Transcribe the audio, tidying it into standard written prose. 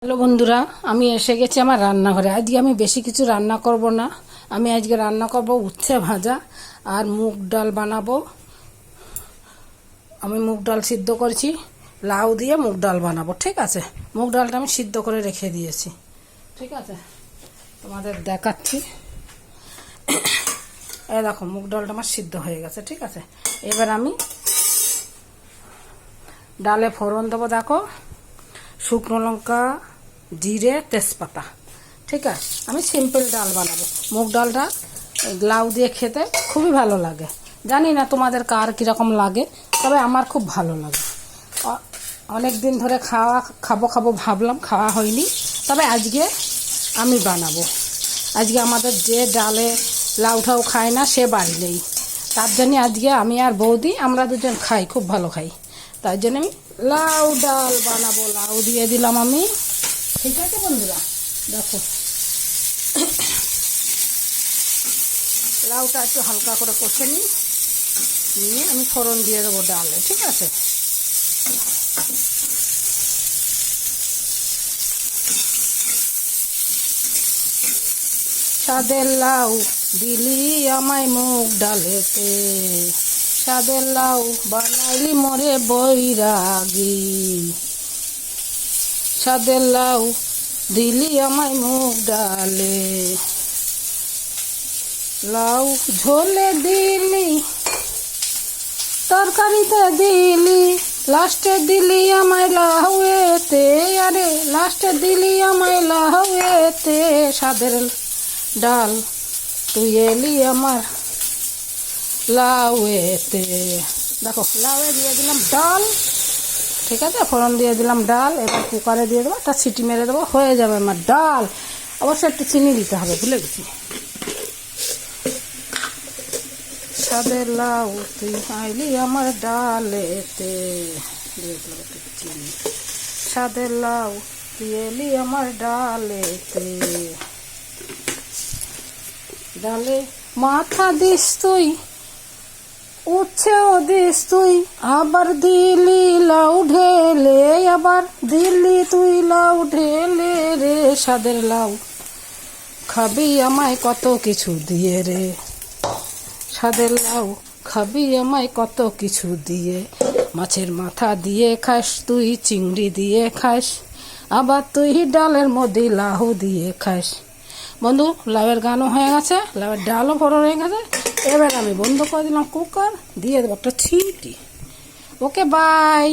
Hello বন্ধুরা, আমি এসে গেছি আমার রান্নাঘরে। আজকে আমি বেশি কিছু রান্না করব না। আমি আজকে রান্না করব উচ্ছে ভাজা আর মুগ ডাল বানাবো। আমি মুগ ডাল সিদ্ধ করেছি, লাউ দিয়ে মুগ ডাল বানাবো। ঠিক আছে, মুগ ডালটা আমি সিদ্ধ করে রেখে দিয়েছি। ঠিক আছে, তোমাদের দেখাচ্ছি। এই দেখো, মুগ ডালটা আমার সিদ্ধ হয়ে গেছে। ঠিক আছে, এবার আমি ডালে ফোড়ন দেবো। দেখো, শুকনো লঙ্কা, জিরে, তেজপাতা। ঠিক আছে, আমি সিম্পল ডাল বানাবো। মুগ ডালটা লাউ দিয়ে খেতে খুবই ভালো লাগে। জানি না তোমাদের কার কীরকম লাগে, তবে আমার খুব ভালো লাগে। অনেক দিন ধরে খাবো ভাবলাম, খাওয়া হয়নি, তবে আজকে আমি বানাবো। আজকে আমাদের যে ডালে লাউটাও খায় না সে বাড়ি নেই, তার জন্য আজকে আমি আর বৌদি আমরা দুজন খাই, খুব ভালো খাই। তার জন্য আমি লাউ ডাল বানাবো। লাউ দিয়ে দিলাম আমি। ঠিক আছে বন্ধুরা, দেখো লাউটা একটু হালকা করে কষে নিয়ে আমি ফোড়ন দিয়ে দেবো ডালে। ঠিক আছে, সাদের লাউ দিলি আমায় মুগ ডালেতে, সাদের লাউ বানাইলি মোরে বৈরাগী, সাদের লাউ দিলি আমায় মুগ ডালে, লাউ ঝোলে দিলি, তরকারিতে দিলি, লাস্টে দিলি আমায় লাউয়েতে, আরে লাস্টে দিলি আমায় লাউয়েতে, সাদের ডাল তুই এলি আমার লাউয়েতে। দেখো, লাউয়ে দিয়ে দিলাম ডাল। ঠিক আছে, ফোড়ন দিয়ে দিলাম ডাল। এবার কুকারে দিয়ে দেবো, একটা সিটি মেরে দেবো, হয়ে যাবে আমার ডাল। অবশ্যই একটু চিনি দিতে হবে, ভুলে গেছি। সাদের লাউ তুই আইলি আমার ডালেতে, দিয়ে দিলাম একটু চিনি। সাদের লাউ তুই এলি আমার ডালেতে, ডালে মাথা দিস তুই, উচ্ছেও দিস তুই, আবার দিলি লাউ ঢেলে, আবার দিলি তুই লাউ ঢেলে রে, সাদের লাউ খাবি আমায় কত কিছু দিয়ে রে, সাদের লাউ খাবি আমায় কত কিছু দিয়ে, মাছের মাথা দিয়ে খাস তুই, চিংড়ি দিয়ে খাস, আবার তুই ডালের মধ্যে লাউ দিয়ে খাস। বন্ধু, লাউয়ের গানও হয়ে গেছে, লাউয়ের ডালও বড় হয়ে গেছে। এবার আমি বন্ধ করে দিলাম কুকার, দিয়ে দেবো একটা সিটি। Okay, by.